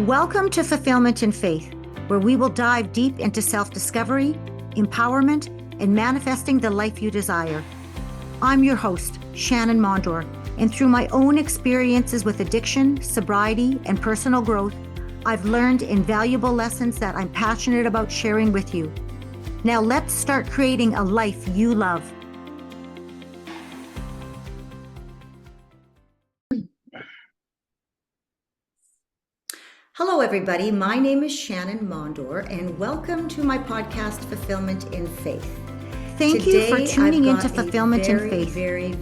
Welcome to Fulfillment in Faith, where we will dive deep into self-discovery, empowerment, and manifesting the life you desire. I'm your host, Shannon Mondor, and through my own experiences with addiction, sobriety, and personal growth, I've learned invaluable lessons that I'm passionate about sharing with you. Now let's start creating a life you love. Hello, everybody. My name is Shannon Mondor, and welcome to my podcast, Fulfillment in Faith. Thank you for tuning into Fulfillment in Faith.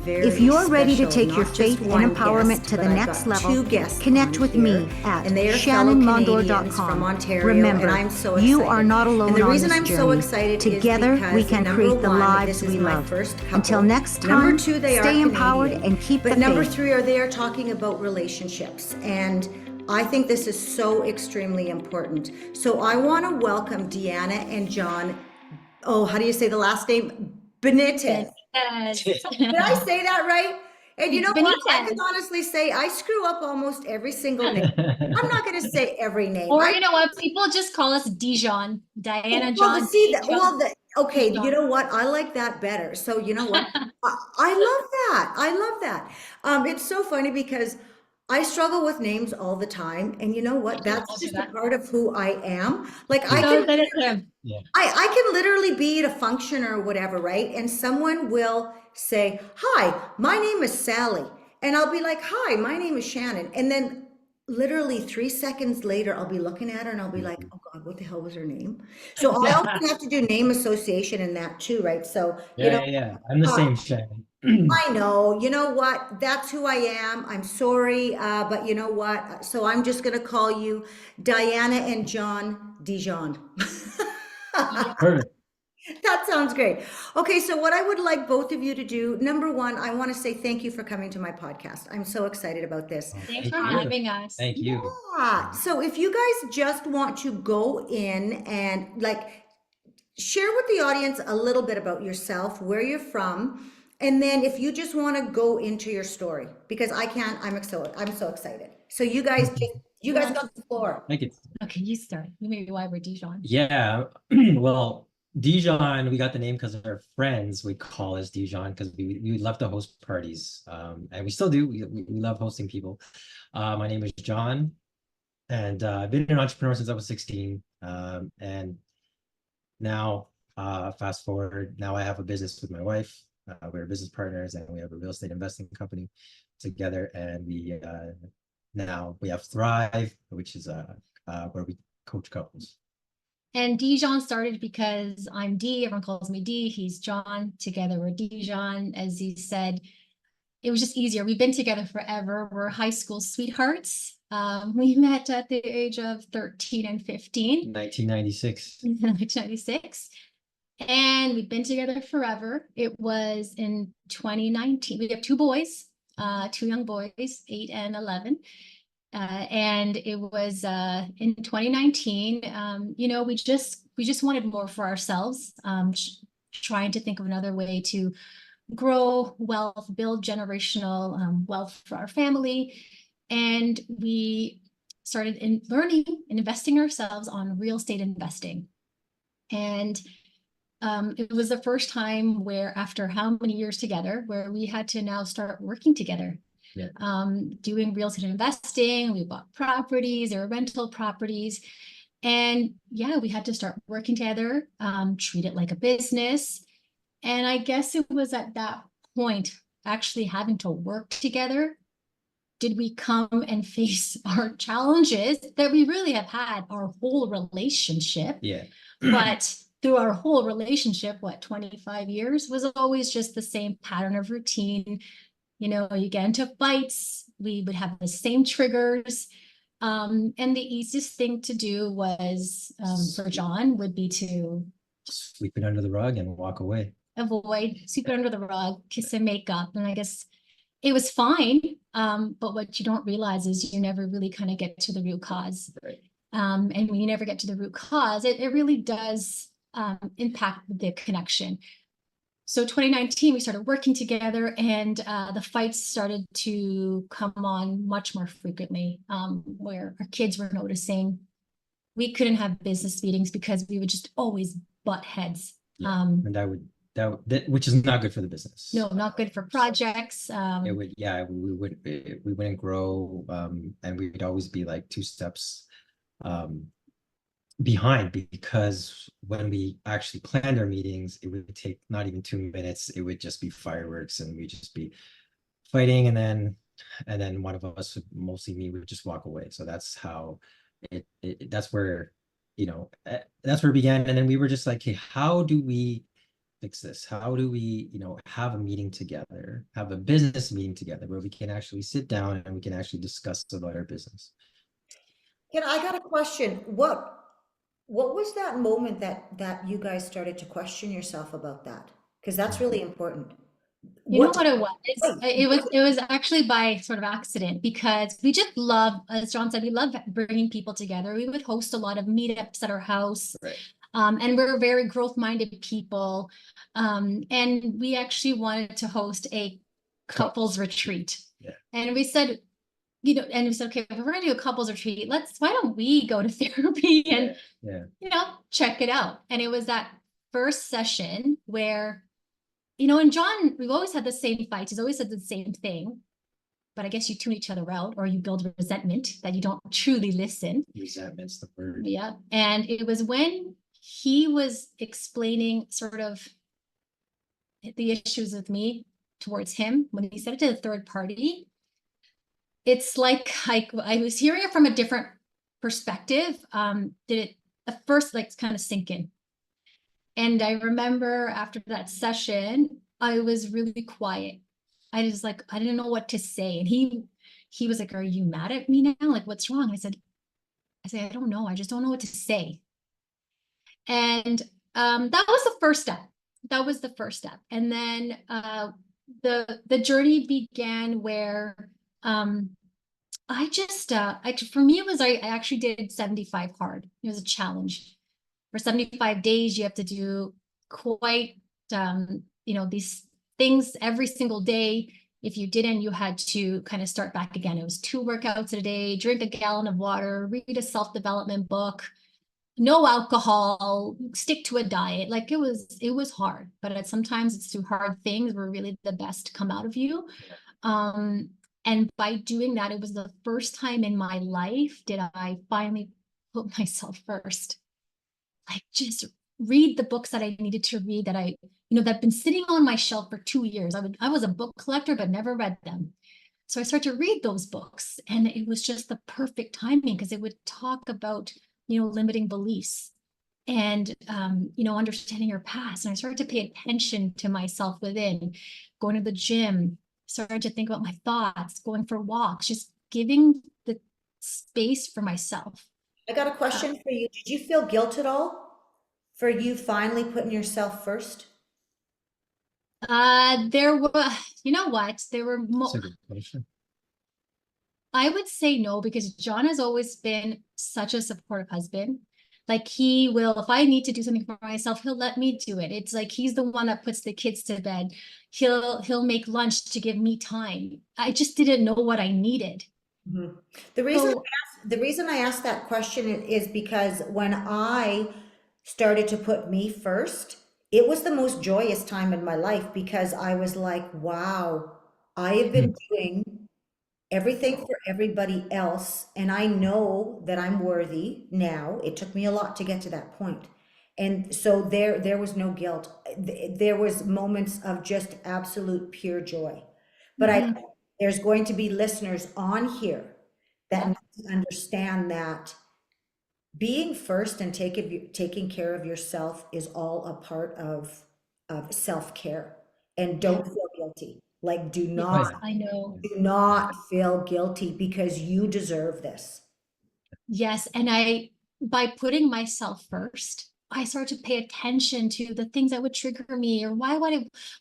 If you're ready to take your faith and empowerment to the next level, connect with me at shannonmondor.com. Remember, you are not alone on this journey. Together, we can create the lives we love. Until next time, stay empowered and keep the faith. But number 3, they are talking about relationships, and I think this is so extremely important. So I want to welcome Deanna and John. Oh, how do you say the last name? Benitez. Did I say that right? And you know what? I can honestly say I screw up almost every single name. I'm not going to say every name. Or you know what? People just call us Dijon. Diana, well, John. See that? Well, okay. Dijon. You know what? I like that better. So you know what? I love that. I love that. It's so funny because I struggle with names all the time, and you know what? That's just a part of who I am. Like I can literally be at a function or whatever, right? And someone will say, "Hi, my name is Sally," and I'll be like, "Hi, my name is Shannon," and then literally 3 seconds later, I'll be looking at her and I'll be like, "Oh God, what the hell was her name?" So I also have to do name association in that too, right? So yeah, I'm the same Shannon. I know, you know what? That's who I am. I'm sorry, but you know what? So I'm just going to call you Diana and John Dijon. Perfect. That sounds great. Okay, so what I would like both of you to do, number 1, I want to say thank you for coming to my podcast. I'm so excited about this. Thanks for having us. Thank you. Yeah. So if you guys just want to go in and share with the audience a little bit about yourself, where you're from, and then if you just want to go into your story, because I'm so excited. So you guys got the floor. Thank you. Okay, you start. Maybe why we're Dijon. Yeah. Well, Dijon, we got the name because our friends would call us Dijon because we love to host parties. And we still do. We love hosting people. My name is John, and I've been an entrepreneur since I was 16. And now, fast forward, now I have a business with my wife. We're business partners, and we have a real estate investing company together. And now we have Thrive, which is where we coach couples. And Dijon started because I'm D. Everyone calls me D. He's John. Together we're Dijon. As he said, it was just easier. We've been together forever. We're high school sweethearts. We met at the age of 13 and 15. 1996. 1996. And we've been together forever. It was in 2019. We have 2 boys, 2 young boys, 8 and 11. And it was in 2019. We just wanted more for ourselves, trying to think of another way to grow wealth, build generational wealth for our family. And we started learning and investing ourselves on real estate investing. And it was the first time where, after how many years together, where we had to now start working together. Yeah. Doing real estate investing. We bought properties, there were rental properties. And yeah, we had to start working together, treat it like a business. And I guess it was at that point, actually having to work together, did we come and face our challenges that we really have had our whole relationship. Yeah. But through our whole relationship, 25 years, was always just the same pattern of routine. You get into fights, we would have the same triggers. And the easiest thing to do was, for John, would be to sweep it under the rug and walk away. Sweep it under the rug, kiss and make up. And I guess it was fine. But what you don't realize is you never really kind of get to the root cause. Right. And when you never get to the root cause, it really does impact the connection. So 2019, we started working together, and the fights started to come on much more frequently, where our kids were noticing we couldn't have business meetings because we would just always butt heads. Yeah. And that which is not good for the business. No, not good for projects. It would, yeah, we wouldn't grow, and we'd always be like 2 steps behind, because when we actually planned our meetings, it would take not even 2 minutes. It would just be fireworks, and we'd just be fighting, and then one of us, mostly me, would just walk away. So that's how that's where, that's where it began. And then we were just like, hey, how do we fix this? How do we, have a meeting together, have a business meeting together where we can actually sit down and we can actually discuss about our business? I got a question. What was that moment that you guys started to question yourself about that? Because that's really important. You know what it was? It was actually by sort of accident, because we just love, as John said, we love bringing people together. We would host a lot of meetups at our house. Right. And we're very growth-minded people. And we actually wanted to host a couples retreat. Yeah. And we said, and we said, okay, if we're gonna do a couples retreat, why don't we go to therapy and, check it out. And it was that first session where, and John, we've always had the same fight. He's always said the same thing, but I guess you tune each other out, or you build resentment that you don't truly listen. Resentment's the word. Yeah. And it was when he was explaining sort of the issues with me towards him, when he said it to the third party, it's like I was hearing it from a different perspective. Did it at first kind of sink in? And I remember after that session, I was really quiet. I didn't know what to say. And he was like, "Are you mad at me now? Like, what's wrong?" I said, "I don't know. I just don't know what to say." And that was the first step. And then the journey began where for me, it was, I actually did 75 hard. It was a challenge. For 75 days, you have to do quite, these things every single day. If you didn't, you had to kind of start back again. It was 2 workouts a day, drink a gallon of water, read a self-development book, no alcohol, stick to a diet. Like it was hard, but sometimes it's through hard things where really the best come out of you. And by doing that, it was the first time in my life did I finally put myself first. Like just read the books that I needed to read, that that've been sitting on my shelf for 2 years. I was a book collector, but never read them. So I started to read those books, and it was just the perfect timing, because it would talk about, limiting beliefs and, understanding your past. And I started to pay attention to myself within, going to the gym, started to think about my thoughts, going for walks, just giving the space for myself. I got a question for you. Did you feel guilt at all for you finally putting yourself first? There were, there were That's a good question. I would say no, because John has always been such a supportive husband. Like he will, if I need to do something for myself, he'll let me do it. It's like he's the one that puts the kids to bed. He'll make lunch to give me time. I just didn't know what I needed. Mm-hmm. The reason I asked that question is because when I started to put me first, it was the most joyous time in my life, because I was like, wow, I have been doing everything for everybody else, and I know that I'm worthy now. It took me a lot to get to that point. And so there was no guilt. There was moments of just absolute pure joy. But there's going to be listeners on here that need to understand that being first and taking care of yourself is all a part of self-care. And don't feel guilty. Like, do not feel guilty, because you deserve this. Yes. And by putting myself first, I started to pay attention to the things that would trigger me, or why would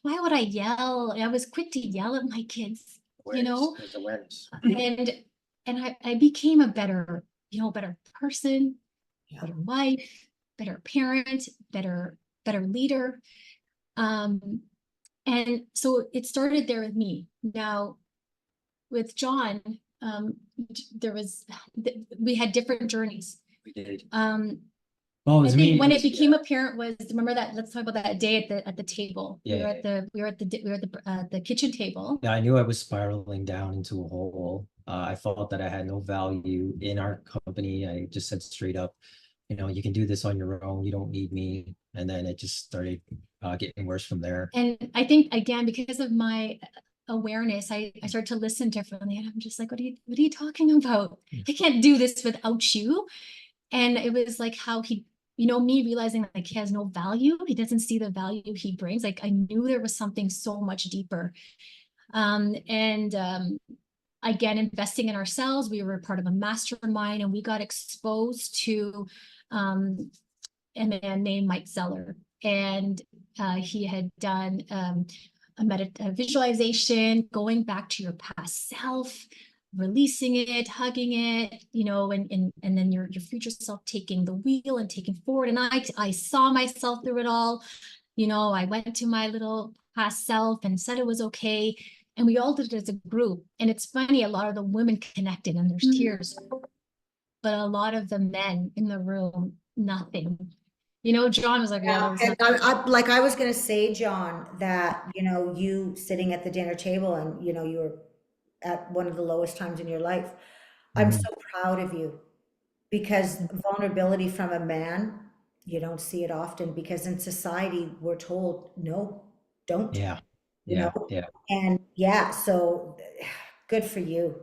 I yell? I was quick to yell at my kids, There's awareness. And I became a better person, better wife, better parent, better leader. And so it started there with me. Now, with John, we had different journeys. We did. I was think me. when it became apparent was, remember that, let's talk about that day at the table. Yeah, we were at the kitchen table. Yeah, I knew I was spiraling down into a hole. I felt that I had no value in our company. I just said straight up, you can do this on your own. You don't need me. And then it just started getting worse from there. And I think, again, because of my awareness, I started to listen differently. And I'm just like, what are you talking about? I can't do this without you. And it was like how he, me realizing like he has no value. He doesn't see the value he brings. Like I knew there was something so much deeper. Again, investing in ourselves, we were part of a mastermind, and we got exposed to a man named Mike Zeller. And he had done a visualization, going back to your past self, releasing it, hugging it, and then your future self taking the wheel and taking forward. And I saw myself through it all. I went to my little past self and said it was okay. And we all did it as a group. And it's funny, a lot of the women connected and there's tears, but a lot of the men in the room, nothing. John was like, Yeah, and I was going to say, John, that, you sitting at the dinner table and, you were at one of the lowest times in your life. I'm so proud of you, because vulnerability from a man, you don't see it often, because in society we're told, no, don't. Yeah. Yeah. And yeah, so good for you.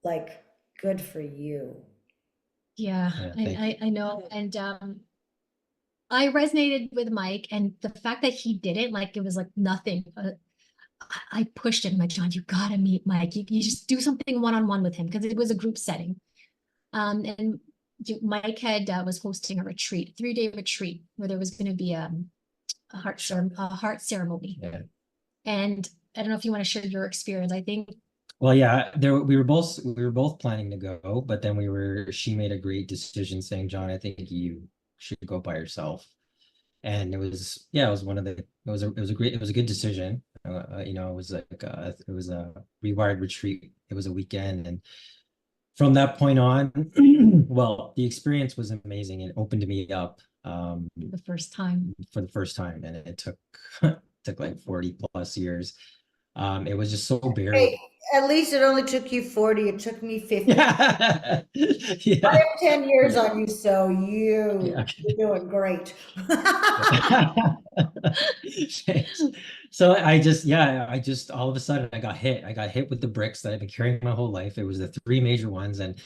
Like, good for you. Yeah, I know. And I resonated with Mike, and the fact that he did it, like it was like nothing. I pushed him, like, John, you gotta meet Mike. You just do something one-on-one with him, because it was a group setting. And Mike was hosting a retreat, 3-day retreat, where there was going to be a heart ceremony. Yeah. And I don't know if you want to share your experience. I think. Well, yeah, we were both planning to go, but then she made a great decision saying, John, I think you should go by yourself. And it was a good decision. It was a rewired retreat. It was a weekend. And from that point on, well, the experience was amazing. It opened me up the first time. For the first time. And it took like 40 plus years. It was just so buried. Hey, at least it only took you 40. It took me 50. Yeah. I have 10 years on you, so you're doing great. So I just all of a sudden I got hit with the bricks that I've been carrying my whole life. It was the 3 major ones, and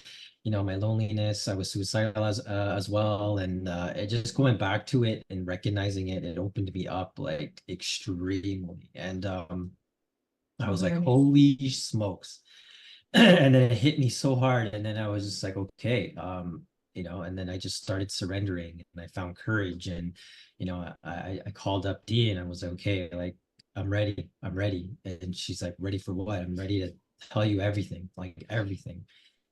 my loneliness. I was suicidal as well, and it just going back to it and recognizing it opened me up like extremely. And I was like, holy smokes. And then it hit me so hard. And then I was just like, okay, and then I just started surrendering, and I found courage. And, I called up Dee, and I was like, okay, like, I'm ready. And she's like, ready for what? I'm ready to tell you everything, like everything.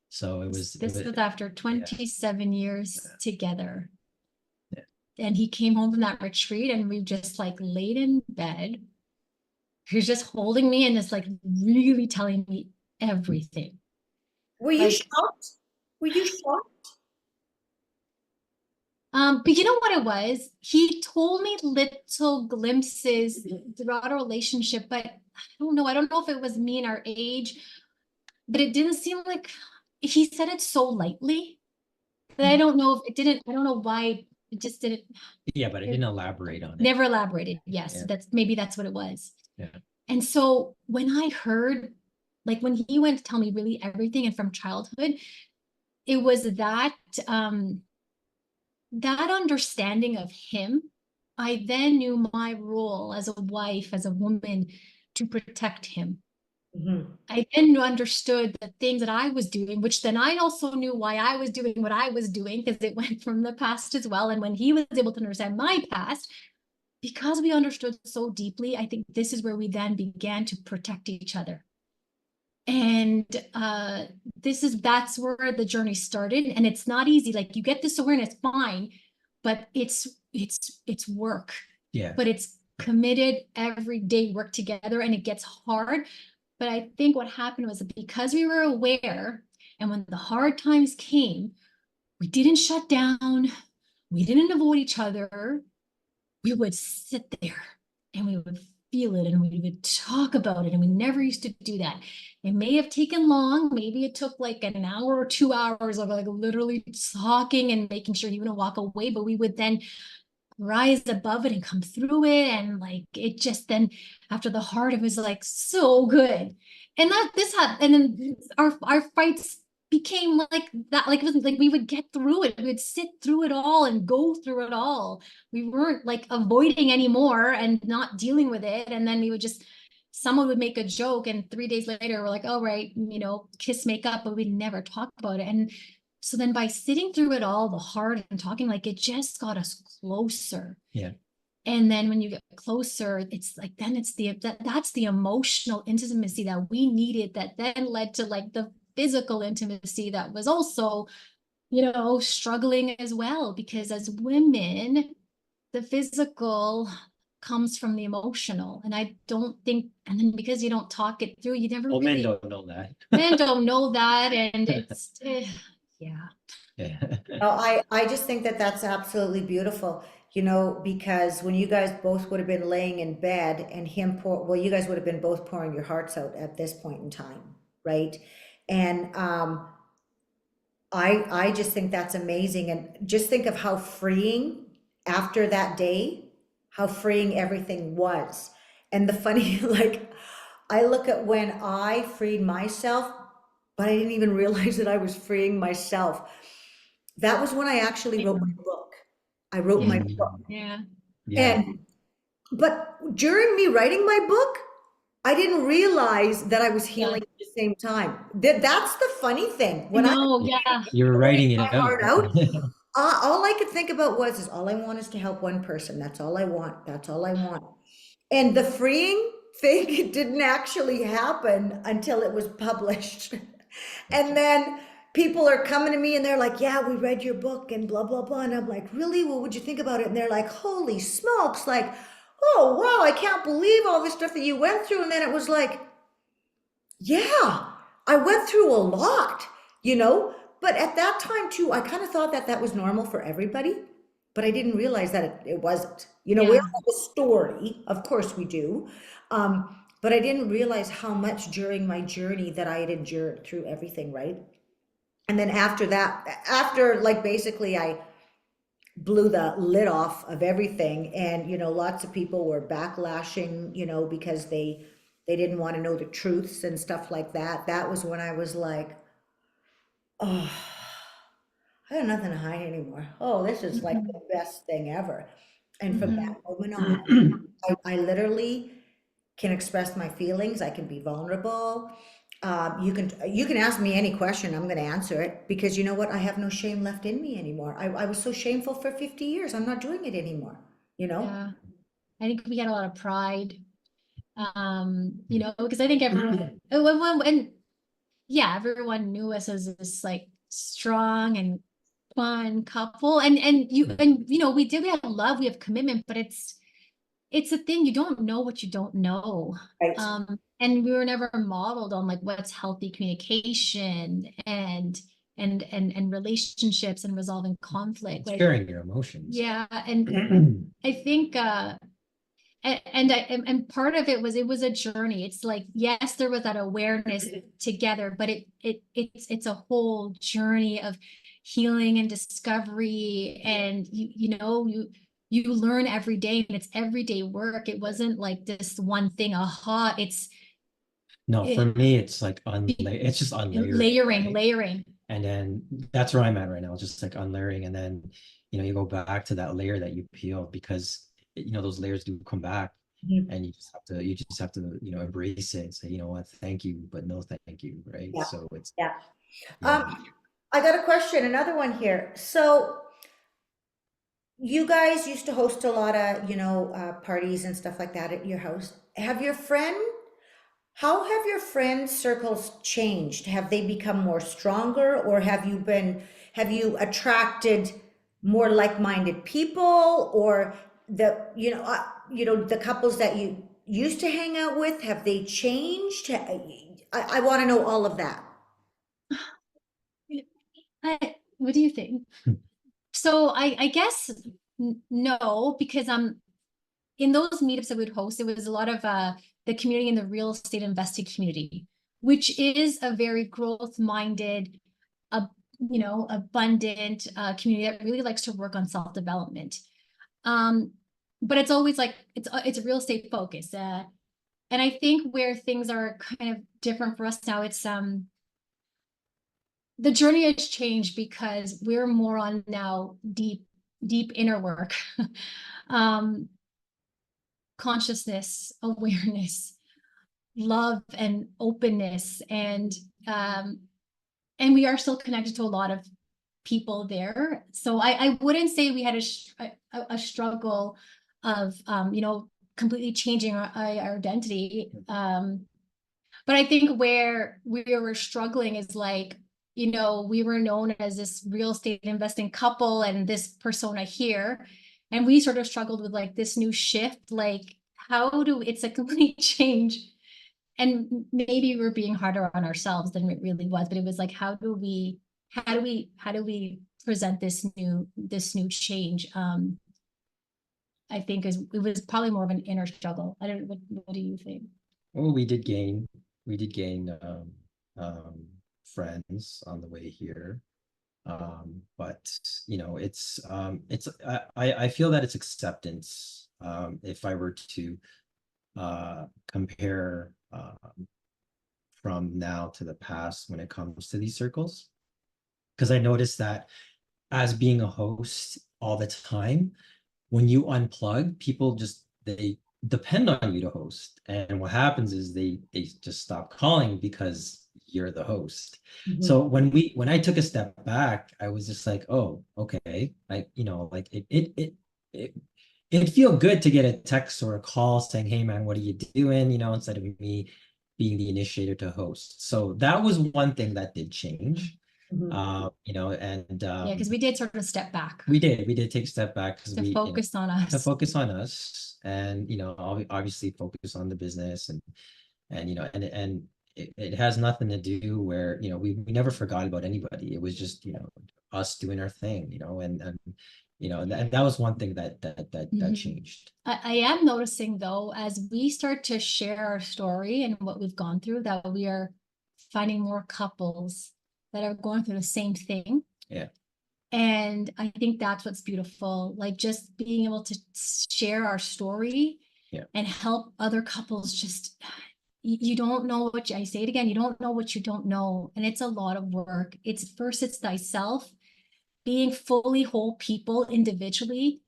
So this was after 27 years together. Yeah. And he came home from that retreat, and we just like laid in bed. He was just holding me and just like really telling me everything. Were you shocked? But you know what it was? He told me little glimpses throughout our relationship, but I don't know if it was me and our age, but it didn't seem like he said it so lightly that I don't know why it just didn't. Yeah, but it didn't elaborate on it. Never elaborated. Yes, yeah. That's what it was. Yeah. And so when I heard, like when he went to tell me really everything and from childhood, it was that understanding of him. I then knew my role as a wife, as a woman, to protect him. Mm-hmm. I then understood the things that I was doing, which then I also knew why I was doing what I was doing, because it went from the past as well. And when he was able to understand my past, because we understood so deeply, I think this is where we then began to protect each other. And that's where the journey started. And it's not easy. Like, you get this awareness, fine, but it's work. Yeah. But it's committed every day, work together, and it gets hard. But I think what happened was that because we were aware, and when the hard times came, we didn't shut down, we didn't avoid each other. We would sit there and we would feel it and we would talk about it. And we never used to do that. It may have taken long. Maybe it took like an hour or 2 hours of like literally talking and making sure you wouldn't walk away. But we would then rise above it and come through it. And like, it just then after the heart, it was like so good. And and then our fights became like that, like it was like we would get through it, we would sit through it all and go through it all. We weren't like avoiding anymore and not dealing with it. And then we would just, someone would make a joke and 3 days later we're like, oh right, kiss, make up, but we'd never talk about it. And so then by sitting through it all, the hard and talking, like it just got us closer. Yeah. And then when you get closer, it's like, then it's that's the emotional intimacy that we needed, that then led to like the physical intimacy that was also, struggling as well. Because as women, the physical comes from the emotional. And I don't think, and then because you don't talk it through, you never Well, really, men don't know that. men don't know that. And it's, yeah. Yeah. Well, I just think that that's absolutely beautiful, because when you guys both would have been laying in bed and you guys would have been both pouring your hearts out at this point in time, right? And I just think that's amazing. And just think of how freeing after that day, how freeing everything was. And the funny, like, I look at when I freed myself, but I didn't even realize that I was freeing myself. That was when I actually wrote my book. I wrote my book. Yeah. Yeah. But during me writing my book, I didn't realize that I was healing at the same time. That's the funny thing. When I Yeah. You were writing it my heart out. out, all I could think about is all I want is to help one person. That's all I want. That's all I want. And the freeing thing didn't actually happen until it was published. And then people are coming to me and they're like, yeah, we read your book and blah, blah, blah. And I'm like, really? What would you think about it? And they're like, holy smokes, like, oh, wow, I can't believe all this stuff that you went through. And then it was like, yeah, I went through a lot, But at that time too, I kind of thought that that was normal for everybody, but I didn't realize that it wasn't. We all have a story, of course we do. But I didn't realize how much during my journey that I had endured through everything, right? And then after that, like basically I blew the lid off of everything, and lots of people were backlashing, because they didn't want to know the truths and stuff like that. That was when I was like, oh, I have nothing to hide anymore. Oh, this is like the best thing ever. And from that moment on, I literally can express my feelings. I can be vulnerable. You can ask me any question. I'm going to answer it, because you know what? I have no shame left in me anymore. I was so shameful for 50 years. I'm not doing it anymore. Yeah. I think we get a lot of pride, because I think everyone, everyone knew us as this like strong and fun couple. And we have love, we have commitment, but it's a thing. You don't know what you don't know. Right. And we were never modeled on like what's healthy communication and relationships and resolving conflict. Like, Sharing your emotions. yeah. And I think, and part of it was a journey. It's like, yes, there was that awareness together, but it's a whole journey of healing and discovery. And you learn every day, and it's everyday work. It wasn't like this one thing. Aha, for me, it's like it's just unlayering. Layering. And then that's where I'm at right now, just like unlayering. And then, you go back to that layer that you peeled, because, those layers do come back, and you just have to, embrace it and say, you know what, thank you, but no, thank you. Right. Yeah. So it's, I got a question, another one here. So you guys used to host a lot of, parties and stuff like that at your house. How have your friend circles changed? Have they become more stronger, or have you attracted more like-minded people, or the couples that you used to hang out with, have they changed? I want to know all of that. What do you think? So I guess no, because in those meetups that we'd host, it was a lot of the community in the real estate investing community, which is a very growth-minded, abundant community that really likes to work on self-development. But it's always like it's a real estate focus. And I think where things are kind of different for us now, it's the journey has changed because we're more on now deep inner work. Consciousness, awareness, love, and openness, and we are still connected to a lot of people there. So I wouldn't say we had a struggle of completely changing our identity. But I think where we were struggling is like, we were known as this real estate investing couple and this persona here. And we sort of struggled with like this new shift, like it's a complete change. And maybe we're being harder on ourselves than it really was, but it was like, how do we present this new change? I think it was probably more of an inner struggle. What do you think? Well, we did gain friends on the way here. But I feel that it's acceptance. If I were to compare from now to the past when it comes to these circles, because I noticed that as being a host all the time, when you unplug, people they depend on you to host, and what happens is they just stop calling because you're the host. Mhm. So when I took a step back, I was just like, oh, okay, like like it'd feel good to get a text or a call saying, hey man, what are you doing, instead of me being the initiator to host. So that was one thing that did change. Mhm. And Yeah, because we did sort of step back we did take a step back because to focus on us. to focus on us, and obviously focus on the business, and it has nothing to do where we never forgot about anybody. It was just us doing our thing, and that was one thing that changed. I am noticing though, as we start to share our story and what we've gone through, that we are finding more couples that are going through the same thing. Yeah. And I think that's what's beautiful, like just being able to share our story. Yeah. And help other couples. Just you don't know what I say it again, you don't know what you don't know, and it's a lot of work. It's thyself, being fully whole people individually,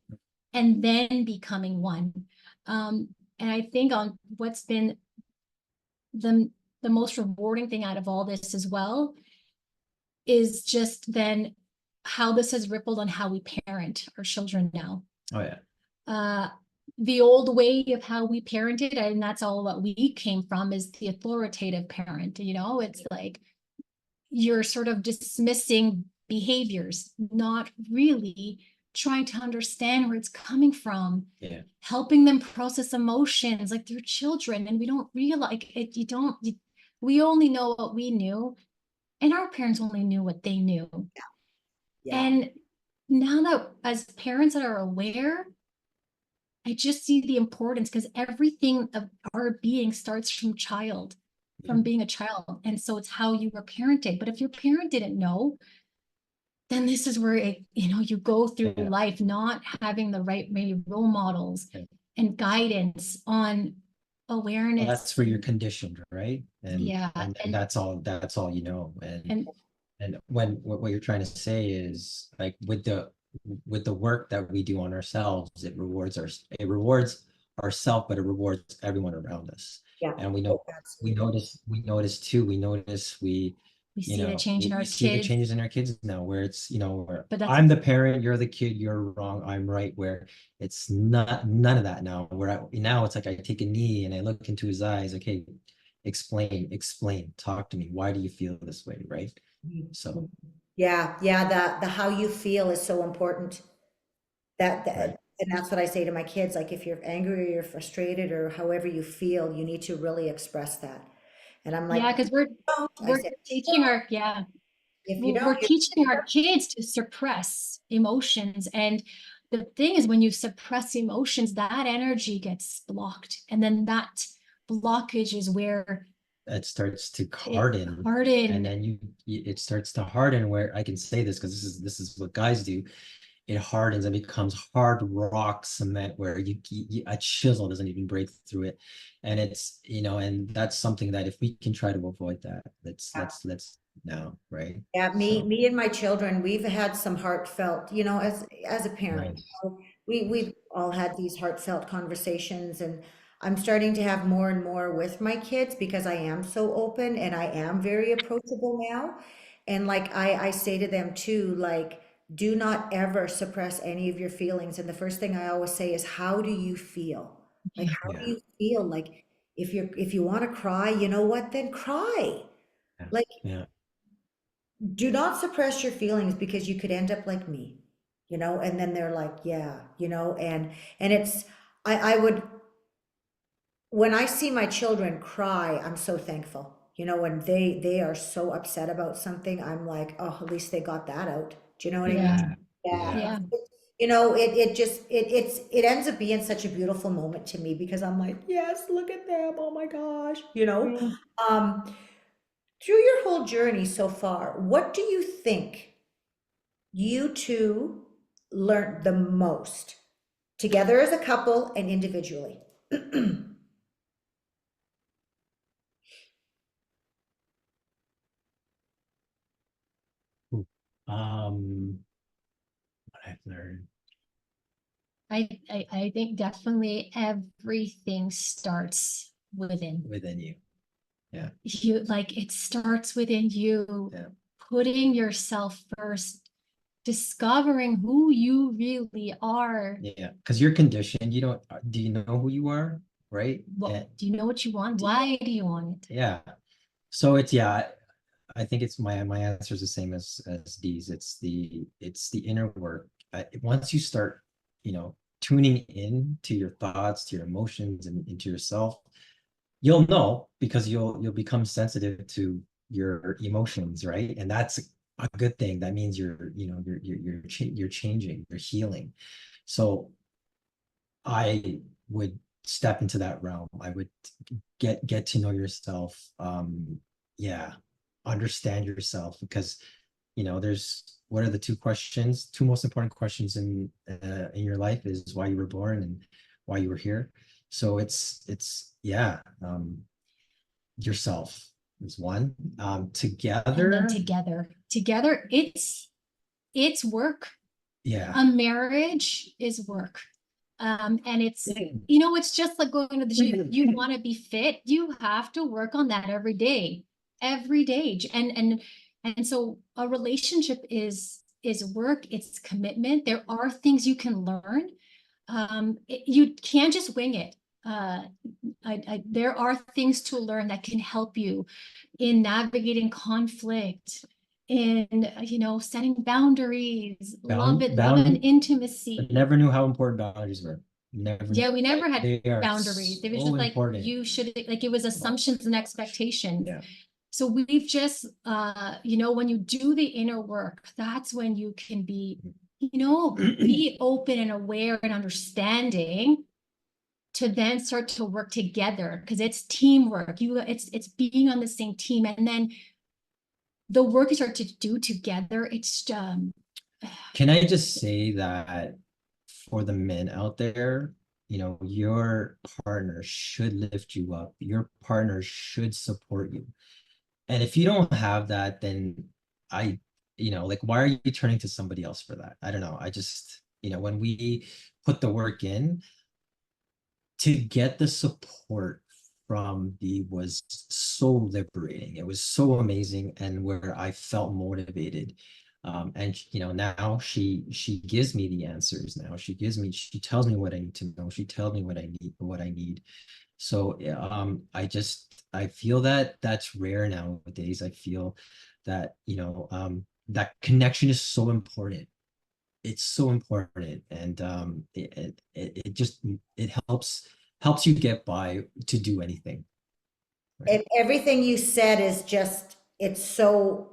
and then becoming one. And I think on what's been the most rewarding thing out of all this as well is just then how this has rippled on how we parent our children now. Oh yeah. The old way of how we parented, and that's all what we came from, is the authoritative parent. It's like you're sort of dismissing behaviors, not really trying to understand where it's coming from. Yeah. Helping them process emotions like they're children, and we don't realize it. We only know what we knew, and our parents only knew what they knew. Yeah. And now that as parents that are aware, I just see the importance, because everything of our being starts from being a child. And so it's how you were parented. But if your parent didn't know, then this is where you go through life not having the right maybe role models and guidance on awareness. Well, that's where you're conditioned, right? And and that's all and when what you're trying to say is like with the work that we do on ourselves, it rewards ourselves, but it rewards everyone around us. Yeah. And we notice we see the change in our see the kids. changes in our kids now, where it's where But I'm the parent, you're the kid, you're wrong, I'm right, where it's none of that now, now it's like I take a knee and I look into his eyes, okay, explain, talk to me, why do you feel this way, right? So yeah, the how you feel is so important. That right. And that's what I say to my kids, like if you're angry or you're frustrated or however you feel, you need to really express that. And I'm like, Yeah, because don't. I we're said, teaching our if you we're don't, you teaching our kids to suppress emotions. And the thing is, when you suppress emotions, that energy gets blocked. And then that blockage is where It starts to it harden, and hardened. then it starts to harden, where I can say this because this is what guys do. It hardens and becomes hard rock cement where a chisel doesn't even break through it. And it's, and that's something that if we can try to avoid that, let's now, right? yeah, So me and my children, we've had some heartfelt, as a parent, nice. we've all had these heartfelt conversations, and I'm starting to have more and more with my kids because I am so open and I am very approachable now. And like I say to them too, like, do not ever suppress any of your feelings. And the first thing I always say is, how do you feel? Like, Yeah. how do Yeah, you feel? Like, if you want to cry, you know what? Then cry. yeah, Like, yeah. do not suppress your feelings because you could end up like me, and then they're like, yeah, and it's, I would, when I see my children cry, I'm so thankful. When they are so upset about something, I'm like, oh, at least they got that out. Do you know what I mean? Yeah, Yeah. yeah. Yeah. It just, it ends up being such a beautiful moment to me because I'm like, yes, look at them. Oh my gosh. Mm. Um, through your whole journey so far, what do you think you two learned the most together as a couple and individually? Ooh. What I've learned I think definitely everything starts within within you. Yeah, you. Like it starts within you, yeah, putting yourself first, discovering who you really are. yeah. Because you're conditioned. You don't. Do you know who you are, right? What do you know what you want? Why do you want it? Yeah. So it's, yeah. I think it's my answer is the same as D's. It's the inner work. Once you start, tuning in to your thoughts, to your emotions, and into yourself, you'll know because you'll become sensitive to your emotions, right? And that's a good thing. That means you're changing, you're healing. So I would step into that realm. I would get to know yourself. Yeah, understand yourself because there's what are the two most important questions in your life is why you were born and why you were here. So it's yeah, yourself is one. And then Together, together, it's work. yeah, A marriage is work. And it's just like going to the gym. You want to be fit, you have to work on that every day. And so a relationship is work, it's commitment. There are things you can learn. You can't just wing it. Uh, there are things to learn that can help you in navigating conflict, in setting boundaries, love and bound. I intimacy. never knew how important boundaries were. Never knew. Yeah, we never had They are boundaries. It was so just like important. you should, like it was assumptions and expectations. Yeah. So we've just when you do the inner work, that's when you can be open and aware and understanding to then start to work together because it's teamwork. It's being on the same team, and then the work you start to do together. It's Can I just say that for the men out there, your partner should lift you up. Your partner should support you. And if you don't have that, then I, like, why are you turning to somebody else for that? I don't know. I just, when we put the work in to get the support from the was so liberating. It was so amazing, and where I felt motivated. And now she gives me the answers. Now she tells me what I need to know. She tells me what I need. So I feel that that's rare nowadays. I feel that that connection is so important. it's so important, and it just it helps you get by to do anything. Right? And everything you said is just, it's so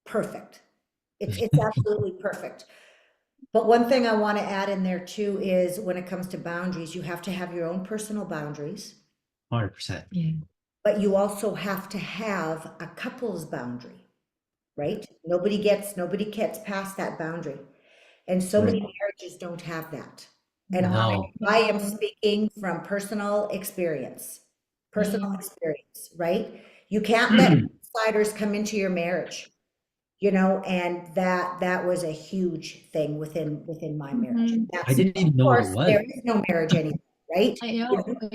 perfect. It's absolutely perfect. But one thing I want to add in there too is when it comes to boundaries, you have to have your own personal boundaries, 100%. Yeah. but you also have to have a couple's boundary, right? Nobody gets past that boundary. And so many Right. marriages don't have that. And No. I am speaking from personal experience, Yeah. right? You can't let outsiders come into your marriage, you know, and that was a huge thing within my marriage. Mhm. I That's, didn't of even know what it course, there was. is no marriage anymore, right? I know.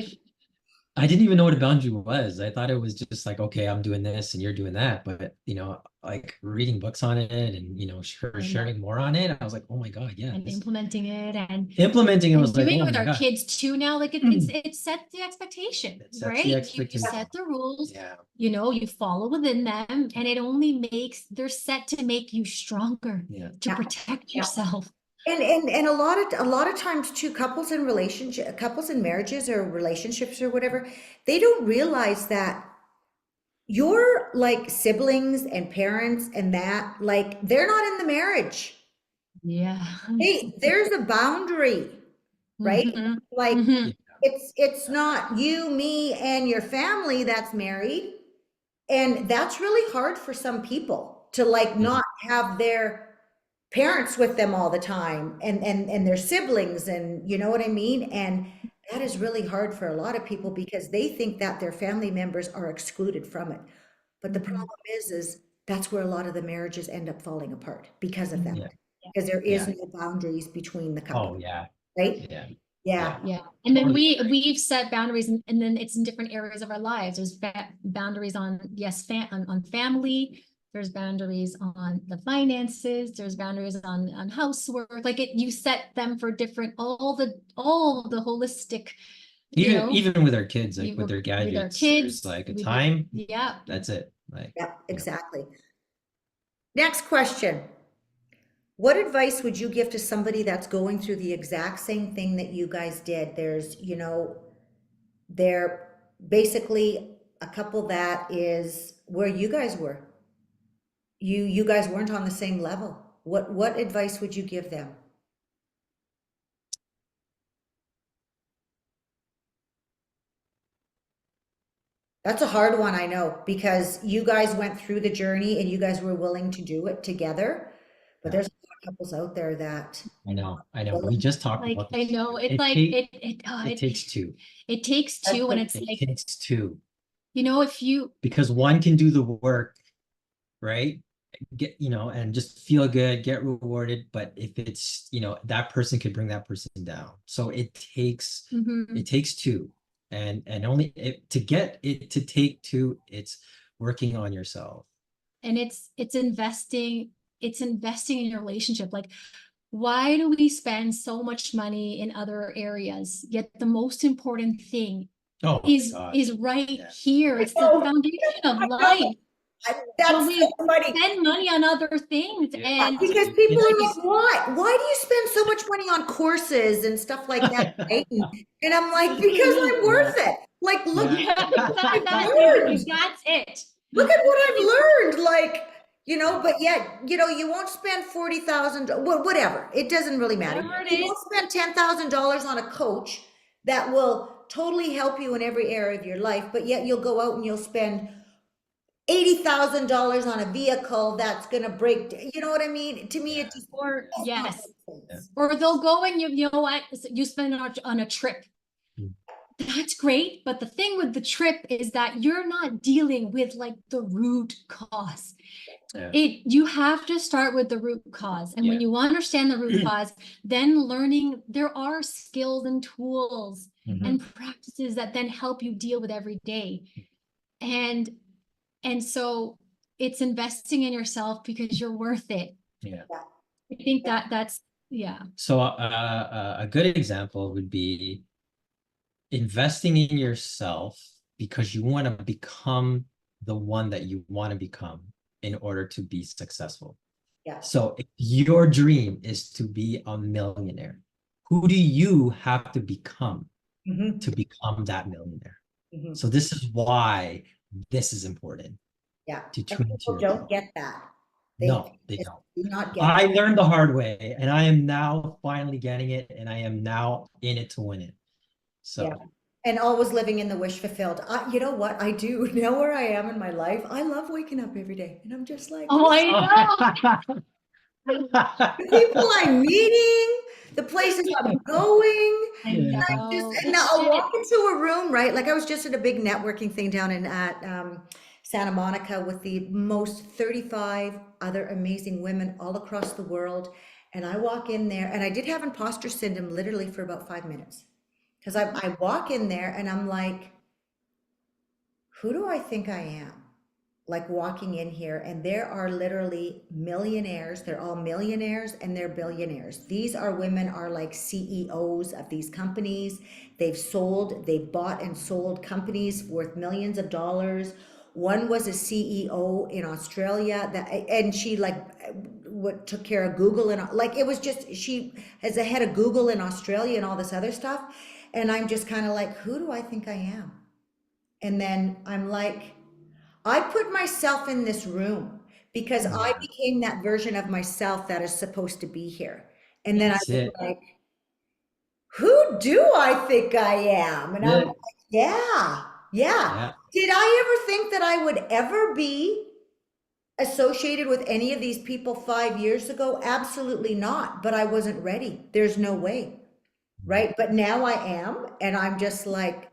I didn't even know what a boundary was. I thought it was just like, okay, I'm doing this and you're doing that. But, like reading books on it and, sharing more on it, I was like, oh my God, yeah. And implementing it and Implementing it was like, doing it oh with my our God. kids too now. Like it sets the expectation, It sets right? the You expectation. set the rules, Yeah. you follow within them, and it only they're set to make you stronger, Yeah. to Yeah. protect Yeah. yourself. And a lot of times too, couples in marriages or relationships or whatever, they don't realize that your like siblings and parents and that, like, they're not in the marriage. Yeah. Hey, there's a boundary, right? Mhm. Like, Mhm. it's not you, me, and your family that's married. And that's really hard for some people to like not have their parents with them all the time and their siblings, and you know what I mean? And that is really hard for a lot of people because they think that their family members are excluded from it. But the problem is that's where a lot of the marriages end up falling apart because of that. Yeah. Because there is Yeah. no boundaries between the Oh couple, yeah. right? Yeah. Yeah. Yeah. And then Totally. we've set boundaries, and then it's in different areas of our lives. There's boundaries on, yes, on family. There's boundaries on the finances. There's boundaries on housework. Like you set them for different, all the holistic, Even with our kids, like with with their our gadgets, kids. there's like a with time. Yeah. That's it. Like, Yeah, exactly. Next question. What advice would you give to somebody that's going through the exact same thing that you guys did? They're basically a couple that is where you guys were. You guys weren't on the same level. What advice would you give them? That's a hard one, I know, because you guys went through the journey and you guys were willing to do it together. But yeah, there's a lot of couples out there that I know. I know. We willing. just talked Like, about I this know too. it's It like take it it takes two. it takes two, and it's It like, takes two if you, because one can do the work, right? And just feel good, get rewarded. But if it's, that person could bring that person down. So Mhm. it takes two. And only to get it to take two, it's working on yourself. And it's investing in your relationship. Like, why do we spend so much money in other areas, yet the most important thing Oh my is God. is right Yeah. here? It's the Oh, foundation of I know. life. But That's we so funny. spend money on other things, Yeah. and Because people are like, why? Why do you spend so much money on courses and stuff like that, right? And I'm like, because I'm worth it. Like, look Yeah. at what I've learned. that's it. Look at what I've learned. Like, but yet, you won't spend 40,000, whatever. It doesn't really matter. Whatever it You is. won't spend $10,000 on a coach that will totally help you in every area of your life, but yet you'll go out and you'll spend $80,000 on a vehicle that's gonna break. You know what I mean? To me, Yeah. it just Or does not yes, make sense. or they'll go and you know what, you spend on a trip. Mm. That's great, but the thing with the trip is that you're not dealing with like the root cause. Yeah. You have to start with the root cause. And when Yeah. you understand the root cause, then learning, there are skills and tools Mhm. and practices that then help you deal with every day. And so it's investing in yourself because you're worth it. Yeah. I think that's, yeah. So a good example would be investing in yourself because you want to become the one that you want to become in order to be successful. Yeah. So if your dream is to be a millionaire, who do you have to become Mhm. that millionaire? Mhm. So this is why this is important Yeah. to And tune into people your don't dream. get that. They No, they just don't. do not get I that. learned the hard way, and I am now finally getting it, and I am now in it to win it. Yeah. So And always living in the wish fulfilled. You know what I do now where I am in my life? I love waking up every day. And I'm just like, Oh, I know. the people I'm meeting, the places I'm going. I Yeah. know. And now It's I'll walk just, into a room, right? Like I was just at a big networking thing down in at Santa Monica with the most 35 other amazing women all across the world. And I walk in there, and I did have imposter syndrome literally for about 5 minutes. Because I walk in there and I'm like, who do I think I am? Like walking in here, and there are literally millionaires. They're all millionaires and they're billionaires. These are women are like CEOs of these companies. They've bought and sold companies worth millions of dollars. One was a CEO in Australia and she like what took care of Google, and like it was just she as the head of Google in Australia and all this other stuff. And I'm just kind of like, who do I think I am? And then I'm like, I put myself in this room because I Yeah, became that version of myself that is supposed to be here. And then I yes. that's was it. like, who do I think I am? And I'm like, Yeah. yeah, yeah. Yeah. Did I ever think that I would ever be associated with any of these people 5 years ago? Absolutely not. But I wasn't ready. There's no way. Right. But now I am. And I'm just like,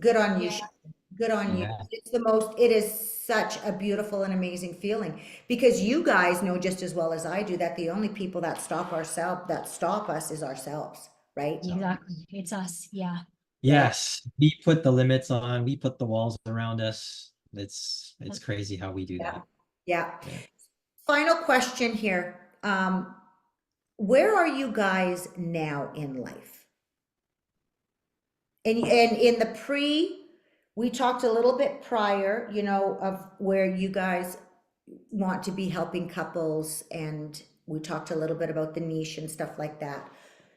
good on you, Yeah. Shannon. Good on you. Yeah. It is such a beautiful and amazing feeling because you guys know just as well as I do that the only people that stop us is ourselves, right? So Exactly. It's us. Yeah. Yeah, yes, we put the limits on, we put the walls around us. It's crazy how we do yeah, that. yeah. Yeah. Final question here. Where are you guys now in life? And in the we talked a little bit prior, of where you guys want to be helping couples, and we talked a little bit about the niche and stuff like that.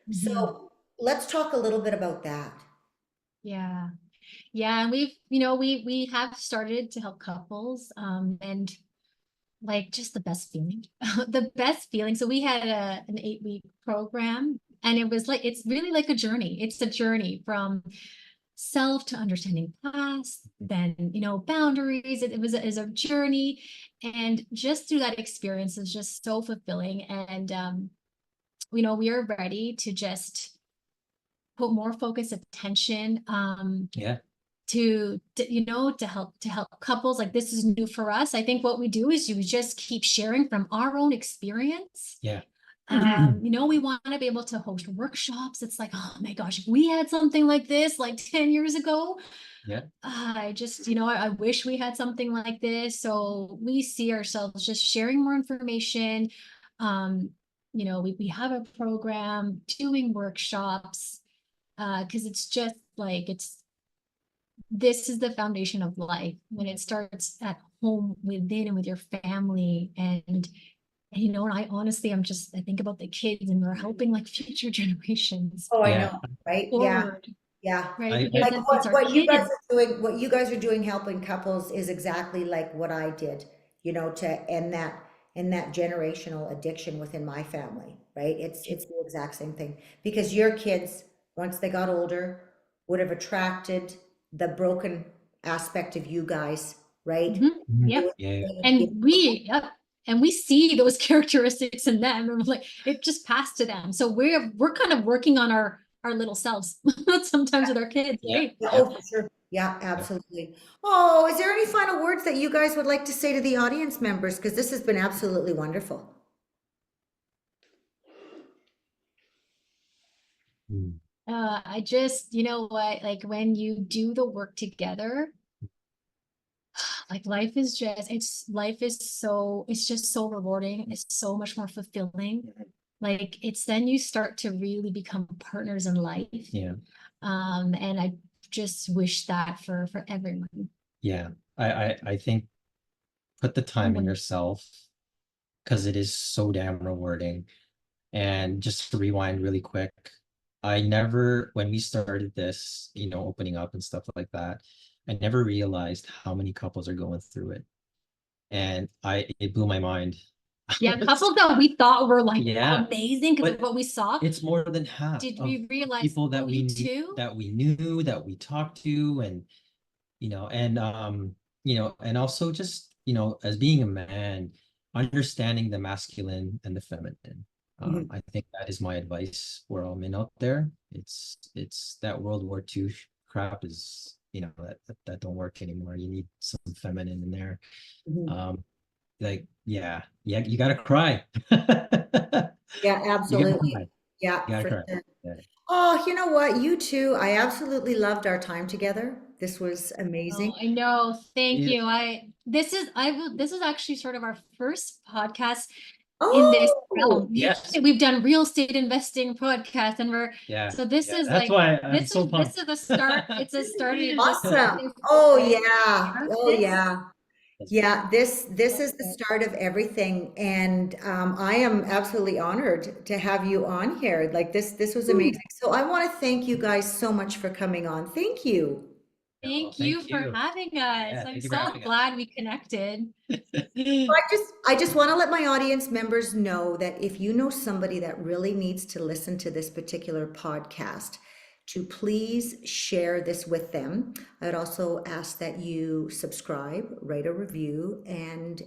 Mhm. So let's talk a little bit about that. Yeah. Yeah. And we have started to help couples. And like just the best feeling, the best feeling. So we had an 8-week program, and it was like, it's really like a journey. It's a journey from self to understanding past, then, boundaries. Is a journey. And just through that experience is just so fulfilling. And, we are ready to just put more focus, attention, Yeah. to help couples. Like, this is new for us. I think what we do is you just keep sharing from our own experience. Yeah. We want to be able to host workshops. It's like, oh my gosh, if we had something like this like 10 years ago, Yeah. I just, I wish we had something like this. So we see ourselves just sharing more information. um we have a program, doing workshops, because it's just like, this is the foundation of life when it starts at home, within and with your family. And I honestly, I think about the kids, and we're helping like future generations Oh, I Yeah. know, right? Yeah, forward, yeah. right? I, Because Like then it's what, our what you guys kids. are doing, helping couples is exactly like what I did, to end that generational addiction within my family, right? It's the exact same thing because your kids, once they got older, would have attracted the broken aspect of you guys, right? Mhm. They Yep. would, yeah. they would And give, we see those characteristics in them, and we're like, it just passed to them. So we're kind of working on our little selves sometimes with our kids, Yeah. right? yeah, Yeah. oh, for sure. Yeah, Yeah. absolutely. Oh, is there any final words that you guys would like to say to the audience members? Because this has been absolutely wonderful. Mm. I just, what, like when you do the work together, like it's just so rewarding. It's so much more fulfilling. Like, it's then you start to really become partners in life. Yeah. And I just wish that for everyone. Yeah. I think put the time in yourself. because it is so damn rewarding. And just to rewind really quick, I never, when we started this, opening up and stuff like that, I never realized how many couples are going through it. And it blew my mind. Yeah, couples that we thought were like Yeah, amazing because of but what we saw. it's more than half Did of we realize, people that oh, we you knew, too? that we talked to, and and also just, as being a man, understanding the masculine and the feminine. I think that is my advice for all men out there. It's that World War II crap is, that don't work anymore. You need some feminine in there. Like, yeah, you gotta cry. Yeah, You gotta absolutely. cry. Yeah, You gotta for cry. sure. Yeah. Oh, you know what? You too. I absolutely loved our time together. This was Oh, amazing. I know. Thank You- you. This is actually sort of our first podcast in this Oh, realm. Yes. We've done real estate investing podcast, and Yeah. so this is That's like why I'm this so is this pumped. is the start. It's a start. awesome. Oh, yeah. Oh, This. yeah. Yeah, this is the start of everything, and I am absolutely honored to have you on here. Like this was amazing. So I want to thank you guys so much for coming on. Thank you. No, Thank you thank for you. having us. Yeah, I'm thank you for so having us. glad we connected. I just want to let my audience members know that if you know somebody that really needs to listen to this particular podcast, to please share this with them. I'd also ask that you subscribe, write a review, and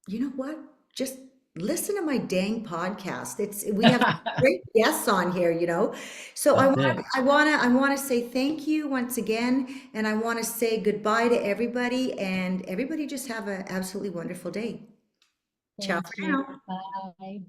you know what? Just listen to my dang podcast. We have great guests on here, you know. So That's it. I want to say thank you once again, and I want to say goodbye to everybody, and everybody just have an absolutely wonderful day. Ciao Thank for you. now. Bye.